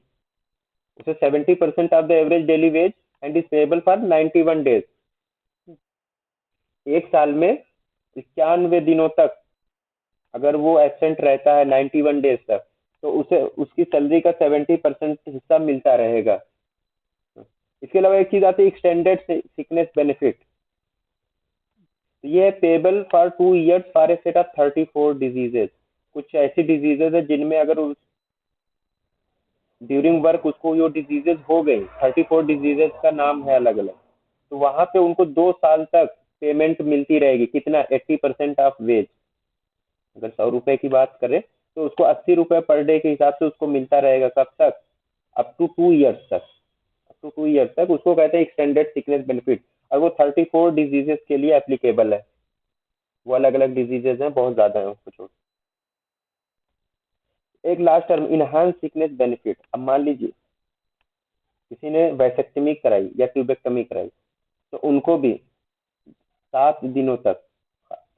उसे 70% of the average daily veg and is payable for 91 days. एक साल में 91 दिनों तक अगर वो एब्सेंट रहता है 91 डेज तक, तो उसे उसकी सैलरी का 70% हिस्सा मिलता रहेगा। इसके अलावा एक चीज आती है एक्सटेंडेड सिकनेस बेनिफिट। तो ये है payable for 2 years for a set of 34 diseases. कुछ ऐसी डिजीजेज है जिनमें अगर ड्यूरिंग वर्क उसको जो डिजीजेज हो गई, 34 डिजीजेज का नाम है अलग अलग, तो वहां पे उनको 2 साल तक पेमेंट मिलती रहेगी। कितना, 80% ऑफ वेज। अगर 100 रुपए की बात करें तो उसको 80 रुपए पर डे के हिसाब से उसको मिलता रहेगा, कब तक, अप टू 2 years तक। अप टू 2 years तक उसको कहते हैं एक्सटेंडेड सिकनेस बेनिफिट, और वो 34 डिजीजेस के लिए एप्लीकेबल है। वो अलग अलग डिजीजेज हैं, बहुत ज्यादा है उसको छोड़। एक last term enhance sickness benefit. अब मान लीजिए किसी ने वैसेक्टमी कराई या ट्यूबेक्टमी कराई, तो उनको भी 7 दिनों तक,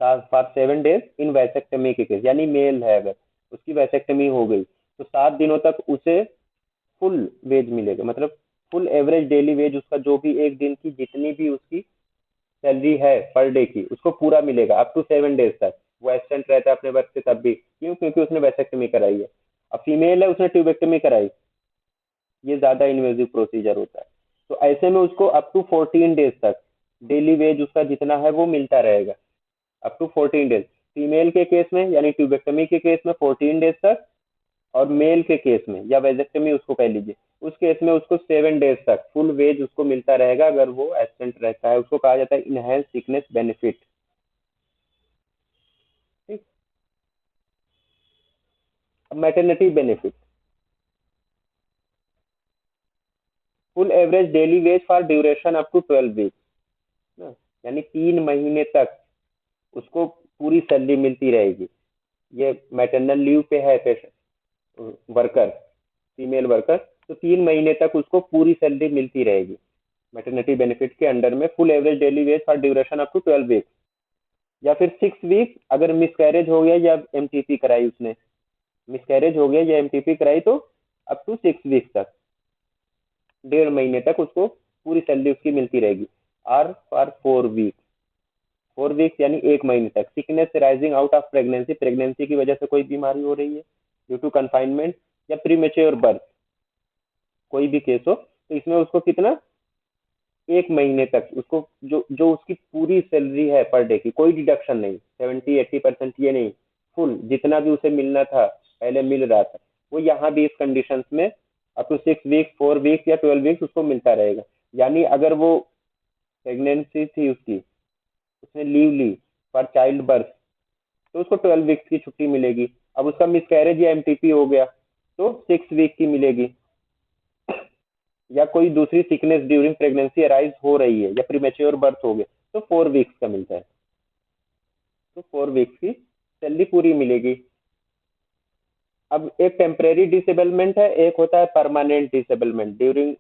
फॉर 7 डेज इन वैसेक्टमी के केस, यानी मेल है अगर उसकी वैसेक्टमी हो गई, तो 7 दिनों तक उसे फुल वेज मिलेगा। मतलब फुल एवरेज डेली वेज उसका, जो भी एक दिन की जितनी भी उसकी सैलरी है पर डे की, उसको पूरा मिलेगा अप टू 7 डेज तक। वो एब्सेंट रहता है अपने वर्क से तब भी, क्यों, क्योंकि उसने वैसेक्टमी कराई है। अब फीमेल है, उसने ट्यूबेक्टमी कराई, ये ज्यादा इन्वेजिव प्रोसीजर होता है, तो ऐसे में उसको अप टू 14 डेज तक डेली वेज उसका जितना है वो मिलता रहेगा, अप टू 14 डेज। फीमेल के केस में यानी ट्यूबेक्टमी के केस में 14 डेज तक, और मेल के केस में या वेजेक्टमी उसको कह लीजिए, उस केस में उसको 7 डेज तक फुल वेज उसको मिलता रहेगा अगर वो एब्सेंट रहता है। उसको कहा जाता है इनहेंस सिकनेस बेनिफिट। ठीक। अब maternity benefit, full average daily wage for duration up to 12 week, यानी 3 महीने तक उसको पूरी सैलरी मिलती रहेगी। ये मैटरनल लीव पे है पेशेंट, वर्कर, फीमेल वर्कर, तो 3 महीने तक उसको पूरी सैलरी मिलती रहेगी मैटरनिटी बेनिफिट के अंडर में, full average daily wage for duration up to 12 week. या फिर 6 वीक अगर मिसकैरेज हो गया या एमटीपी कराई उसने, मिसकैरेज हो गया या एमटीपी कराई, तो अप टू 6 वीक तक, 1.5 महीने तक उसको पूरी सैलरी उसकी मिलती रहेगी। आर फॉर 4 वीक, 4 वीक यानी 1 महीने तक। Sickness rising out of pregnancy, pregnancy की वजह से कोई बीमारी हो रही है ड्यू टू कन्फाइनमेंट या प्रीमेच्योर बर्थ, कोई भी केस हो, तो इसमें उसको कितना, 1 महीने तक उसको जो जो उसकी पूरी सैलरी है पर डे की, कोई डिडक्शन नहीं, 70-80% ये नहीं, फुल जितना भी उसे मिलना था पहले मिल रहा था, वो यहाँ भी इस कंडीशन में अप टू 6 वीक, 4 वीक या 12 वीक उसको मिलता रहेगा। यानी अगर वो प्रेगनेंसी थी उसकी, उसने लीव ली फॉर चाइल्ड बर्थ, तो उसको 12 वीक्स की छुट्टी मिलेगी। अब उसका मिसकैरेज या एमटीपी हो गया तो 6 वीक की मिलेगी। या कोई दूसरी सिकनेस ड्यूरिंग प्रेगनेंसी अराइज हो रही है या प्रीमेच्योर बर्थ हो गया, तो 4 वीक्स का मिलता है। तो 4 वीक्स की सैलरी पूरी मिलेगी। अब एक टेम्परेरी डिसेबलमेंट है, एक होता है permanent disablement during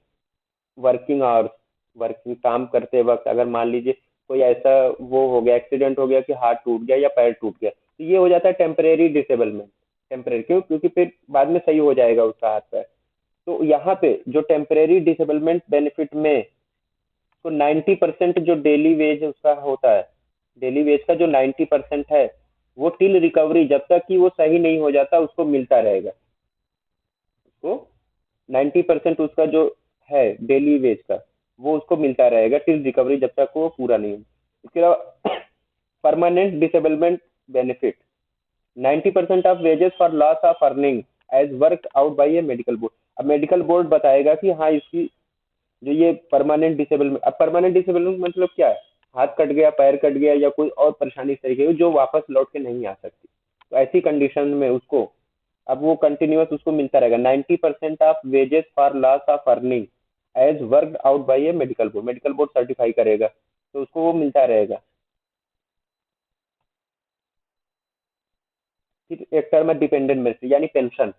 working hours. Working काम करते वक्त अगर मान लीजिए कोई ऐसा वो हो गया, एक्सीडेंट हो गया कि हाथ टूट गया या पैर टूट गया, तो ये हो जाता है टेम्परेरी डिसेबलमेंट। टेम्परेरी क्यों? क्योंकि फिर बाद में सही हो जाएगा उसका हाथ पैर। तो यहाँ पे जो टेम्परेरी डिसेबलमेंट बेनिफिट में तो 90% जो डेली वेज उसका होता है, डेली वेज का जो 90% है, वो टिल रिकवरी, जब तक कि वो सही नहीं हो जाता उसको मिलता रहेगा। उसको 90% उसका जो है डेली वेज का, वो उसको मिलता रहेगा टिल रिकवरी, जब तक वो पूरा नहीं हो। इसके अलावा permanent disablement benefit, 90% of wages for loss of earning as work out by a medical board. अब मेडिकल बोर्ड बताएगा कि हाँ इसकी जो ये परमानेंट डिसेबलमेंट, अब परमानेंट डिसेबलमेंट मतलब क्या है? हाथ कट गया, पैर कट गया या कोई और परेशानी इस तरीके की जो वापस लौट के नहीं आ सकती, तो ऐसी कंडीशन में उसको अब वो कंटिन्यूअस उसको मिलता रहेगा 90% of wages for loss of earning as work out by a medical board. Medical board certify करेगा तो उसको वो मिलता रहेगा। फिर एक टर्म है डिपेंडेंट बेनिफिट यानी पेंशन।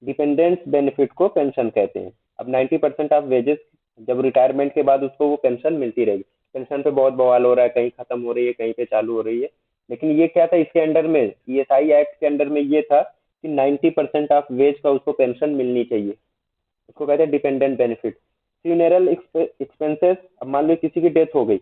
डिपेंडेंस बेनिफिट को पेंशन कहते हैं। अब 90% ऑफ वेजेस, जब रिटायरमेंट के बाद उसको वो पेंशन मिलती रहेगी। पेंशन पे बहुत बवाल हो रहा है, कहीं खत्म हो रही है, कहीं पे चालू हो रही है। लेकिन ये क्या था इसके अंडर में, ईएसआई एक्ट के अंडर में ये था कि 90% ऑफ वेज का उसको पेंशन मिलनी चाहिए। उसको कहते हैं डिपेंडेंट बेनिफिट। फ्यूनेरल एक्सपेंसेस, अब मान लो किसी की डेथ हो गई,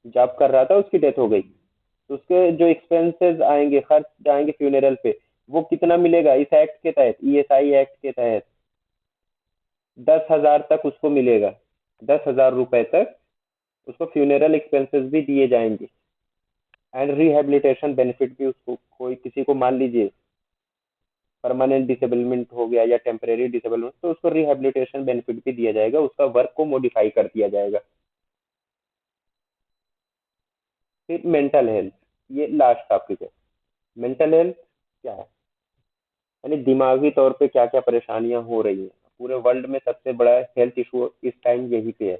जॉब कर रहा था उसकी डेथ हो गई, तो उसके जो एक्सपेंसेस आएंगे, खर्च आएंगे फ्यूनेरल पे, वो कितना मिलेगा इस एक्ट के तहत, ईएसआई एक्ट के तहत? 10,000 तक उसको मिलेगा। 10,000 रुपए तक उसको फ्यूनेरल एक्सपेंसेस भी दिए जाएंगे। एंड रिहेबिलिटेशन बेनिफिट भी उसको, कोई किसी को मान लीजिए परमानेंट डिसेबलमेंट हो गया या टेम्परेरी डिसेबलमेंट, तो उसको रिहेबिलिटेशन बेनिफिट भी दिया जाएगा, उसका वर्क को मॉडिफाई कर दिया जाएगा। फिर मेंटल हेल्थ, ये लास्ट टॉपिक है। मेंटल हेल्थ क्या है? यानी दिमागी तौर पे क्या क्या परेशानियां हो रही हैं। पूरे वर्ल्ड में सबसे बड़ा हेल्थ इशू इस टाइम यही पे है,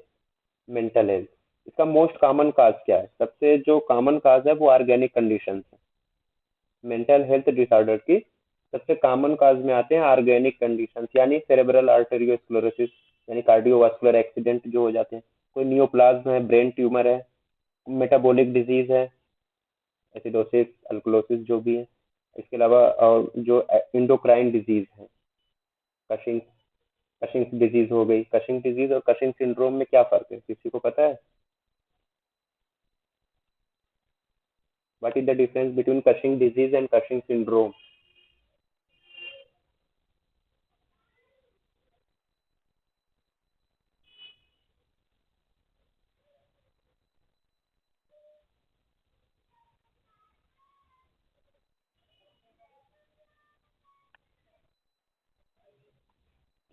मेंटल हेल्थ। इसका मोस्ट कॉमन काज क्या है? सबसे जो कॉमन काज है वो ऑर्गेनिक कंडीशन है। मेंटल हेल्थ डिसऑर्डर की सबसे कॉमन काज में आते हैं ऑर्गेनिक कंडीशंस, यानी सेरेब्रल आर्टेरियोस्क्लेरोसिस, यानी कार्डियोवास्कुलर एक्सीडेंट जो हो जाते हैं, कोई नियोप्लाज्म है, ब्रेन ट्यूमर है, मेटाबॉलिक डिजीज है, एसिडोसिस, अल्कोलोसिस जो भी है। इसके अलावा और जो इंडोक्राइन डिजीज है, कशिंग, कशिंग डिजीज हो गई। कशिंग डिजीज और कशिंग सिंड्रोम में क्या फर्क है, किसी को पता है? What is the difference between Cushing disease and Cushing syndrome?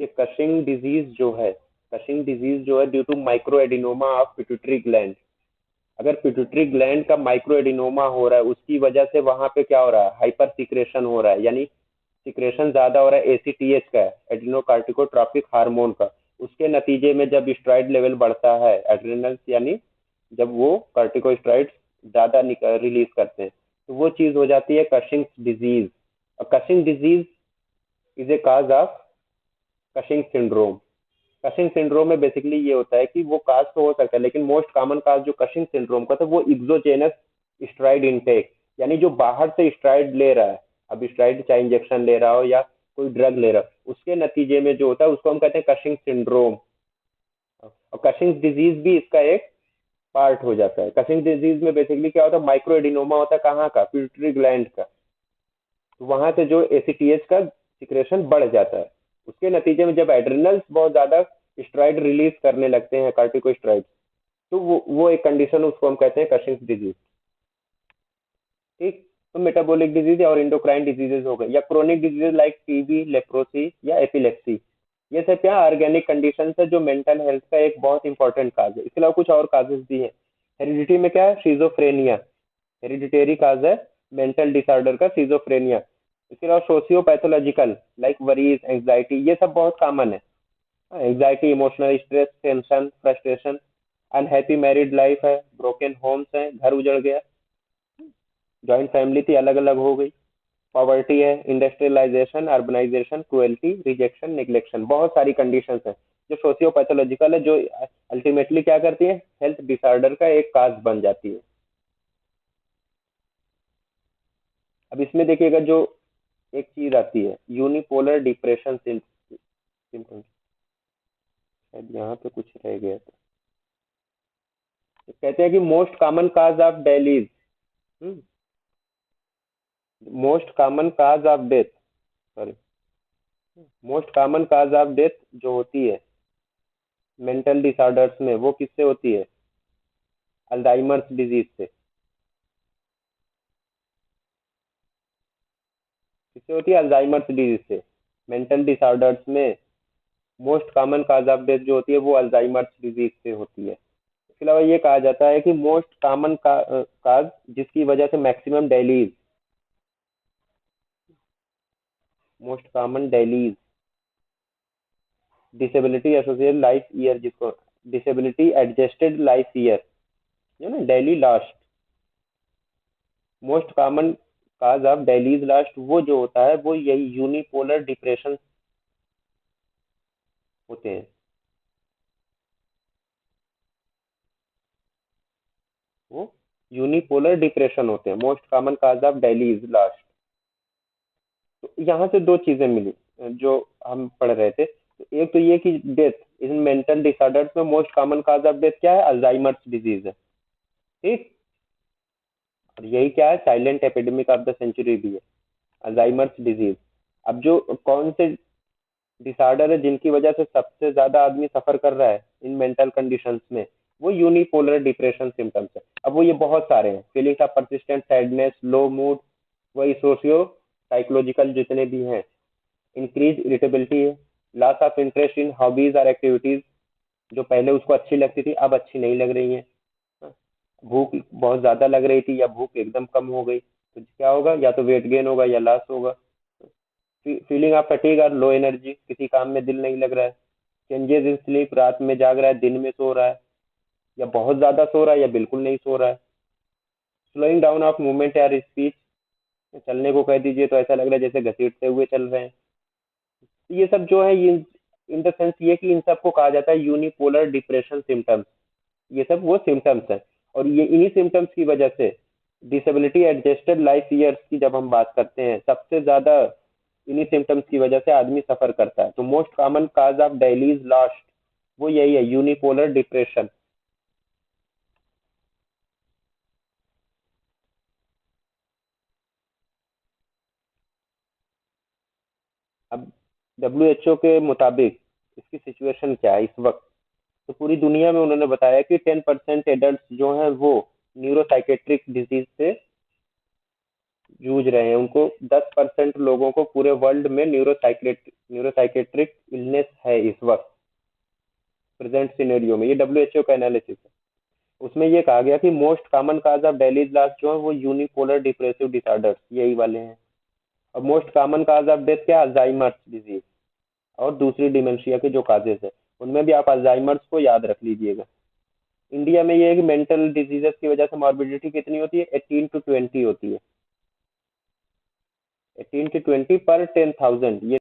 कि कशिंग डिजीज जो है due to micro adenoma of pituitary gland. अगर पिट्यूटरी ग्लैंड का माइक्रो एडिनोमा हो रहा है, उसकी वजह से वहां पे क्या हो रहा है, हाइपर सिक्रेशन हो रहा है, यानी सिक्रेशन ज्यादा हो रहा है एसीटीएच का, एड्रिनोकार्टिकोट्रोपिक हार्मोन का। उसके नतीजे में जब स्टेरॉइड लेवल बढ़ता है, एड्रेनल्स यानी जब वो कार्टिकोस्टेरॉइड्स ज्यादा रिलीज करते हैं, तो वो चीज हो जाती है कशिंग डिजीज। और Cushing disease is a cause of Cushing syndrome. Cushing syndrome में बेसिकली ये होता है कि वो काज तो हो सकता है, लेकिन मोस्ट कॉमन काज जो कशिंग सिंड्रोम का था वो एक्सोजेनस स्टेरॉइड इनटेक, यानी जो बाहर से स्टेरॉइड ले रहा है, अब स्टेरॉइड चाहे इंजेक्शन ले रहा हो या कोई ड्रग ले रहा हो, उसके नतीजे में जो होता है उसको हम कहते हैं कशिंग सिंड्रोम। और कशिंग डिजीज भी इसका एक पार्ट हो जाता है। कशिंग डिजीज में बेसिकली क्या होता है, माइक्रो एडिनोमा होता है, कहाँ का, पिट्यूटरी ग्लैंड का। तो वहां से जो एसीटीएच का सिक्रेशन बढ़ जाता है, उसके नतीजे में जब एड्रिनल्स बहुत ज्यादा स्टेरॉइड रिलीज करने लगते हैं, कार्टिकोस्टेरॉइड, तो वो एक कंडीशन, उसको हम कहते हैं कशिंग डिजीज। ठीक। तो मेटाबॉलिक डिजीज और इंडोक्राइन डिजीजेज हो गए, या chronic disease like TB, leprosy या एपिलेप्सी। ये सब क्या ऑर्गेनिक कंडीशन है जो मेंटल हेल्थ का एक बहुत इंपॉर्टेंट काज है। इसके अलावा कुछ और काजेस भी हैं। हेरिडिटी में क्या है, शिजोफ्रेनिया, हेरिडिटेरी काज है मेंटल डिसऑर्डर का, शिजोफ्रेनिया। इसके अलावा socio pathological like worries, anxiety, ये सब बहुत कॉमन है। Anxiety, emotional stress, tension, frustration, unhappy married life है, ब्रोकन होम्स है, घर उजड़ गया, जॉइंट फैमिली थी अलग अलग हो गई, पॉवर्टी है, industrialisation, urbanisation, cruelty, rejection, neglection, बहुत सारी कंडीशंस हैं जो सोशियोपैथोलॉजिकल है, जो अल्टीमेटली क्या करती है, हेल्थ डिसऑर्डर का एक काज बन जाती है। अब इसमें देखिएगा जो एक चीज आती है, यूनिपोलर डिप्रेशन सिम्टम्स, शायद यहाँ पे कुछ रह गया था। तो कहते हैं कि most common cause of dailies, most common cause of death, sorry, most common cause of death जो होती है मेंटल डिसऑर्डर्स में, वो किससे होती है, अल्जाइमर्स डिजीज से। किससे होती है, अल्जाइमर्स डिजीज से। मेंटल डिसऑर्डर्स में most common cause of death जो होती है वो अल्जाइमर्स डिजीज से होती है। इसके अलावा ये कहा जाता है कि मोस्ट कॉमन काज जिसकी वजह से maximum dailies, most common dailies, disability associated life year, जिसको डिसेबिलिटी एडजस्टेड लाइफ ईयर, जो ना daily last, most common cause of dailies last, वो जो होता है वो यही यूनिपोलर डिप्रेशन होते हैं। वो यूनिपोलर डिप्रेशन होते हैं, most common cause of dailies last. तो यहाँ से दो चीजें मिली जो हम पढ़ रहे थे। तो एक तो ये कि डेथ इन मेंटल डिसऑर्डर्स में most common cause of death क्या है, अल्जाइमर्स डिजीज है। ठीक, और यही क्या है, silent epidemic of the century भी है, अल्जाइमर्स डिजीज। अब जो कौन से डिसऑर्डर है जिनकी वजह से सबसे ज्यादा आदमी सफर कर रहा है इन मेंटल कंडीशंस में, वो यूनिपोलर डिप्रेशन सिम्टम्स है। अब वो ये बहुत सारे हैं, feelings of persistent sadness, low mood, वही सोशियो साइकोलॉजिकल जितने भी हैं, इंक्रीज इरिटेबिलिटी है, loss of interest in hobbies और एक्टिविटीज, जो पहले उसको अच्छी लगती थी अब अच्छी नहीं लग रही हैं, भूख बहुत ज्यादा लग रही थी या भूख एकदम कम हो गई, तो क्या होगा, या तो वेट गेन होगा या लॉस होगा। फीलिंग ऑफ फटीग और लो एनर्जी, किसी काम में दिल नहीं लग रहा है, चेंजेस इन स्लीप, रात में जाग रहा है दिन में सो रहा है, या बहुत ज्यादा सो रहा है या बिल्कुल नहीं सो रहा है, स्लोइंग डाउन ऑफ मूवमेंट या स्पीच, चलने को कह दीजिए तो ऐसा लग रहा है जैसे घसीटते हुए चल रहे हैं। तो ये सब जो है, ये इन द सेंस ये कि इन सबको कहा जाता है यूनिपोलर डिप्रेशन सिम्टम्स। ये सब वो सिम्टम्स हैं, और ये इन्हीं सिम्टम्स की वजह से डिसेबिलिटी एडजस्टेड लाइफ ईयर्स की जब हम बात करते हैं, सबसे ज्यादा इन्हीं सिम्टम्स की वजह से आदमी सफर करता है। तो most common cause of dailies last वो यही है, यूनिपोलर डिप्रेशन। अब WHO के मुताबिक इसकी सिचुएशन क्या है इस वक्त, तो पूरी दुनिया में उन्होंने बताया कि 10% एडल्ट जो हैं वो न्यूरोसाइकेट्रिक डिजीज से जूझ रहे हैं, उनको 10% लोगों को पूरे वर्ल्ड में न्यूरोसाइकेट्रिक इलनेस है इस वक्त, प्रेजेंट सिनेरियो में। ये WHO का एनालिसिस है। उसमें ये कहा गया कि most common cause of dailies last जो है वो यूनिपोलर डिप्रेसिव डिसऑर्डर्स यही वाले हैं, और most common cause of death क्या, अल्जाइमर्स डिजीज, और दूसरी डिमेंशिया के जो काजेज है उनमें भी आप अल्जाइमर्स को याद रख लीजिएगा। इंडिया में ये है कि मेंटल डिजीजेस की वजह से मॉर्बिडिटी कितनी होती है, 18 to 20 होती है, 18 to 20 पर 10,000, ये